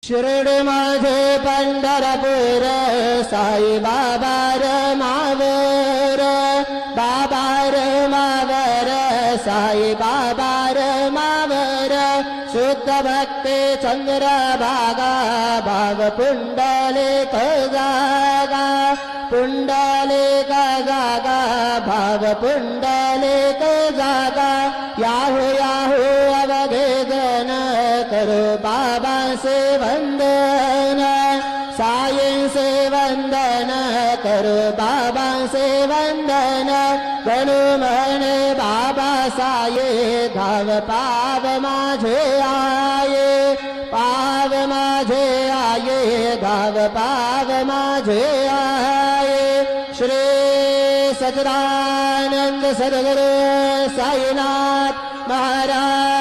शिर्डी माझे पंढरपूर साई बाबा मावर बाबा मावर साई बाबा मावर शुद्ध भक्ती चंद्र भागा भाग पुंडलिक जागा पुंडलिक जागा भाग पुंडलिक जागा याहू याहू अवघे जन करो बाबा से वंदन साईं से वंदन करो बाबा से वंदन गणु म्हणे बाबा साये धाव पाव माझे आये पाव माझे आये धाव पाव माझे आये श्री सच्चिदानंद सद्गुरु साईनाथ महाराज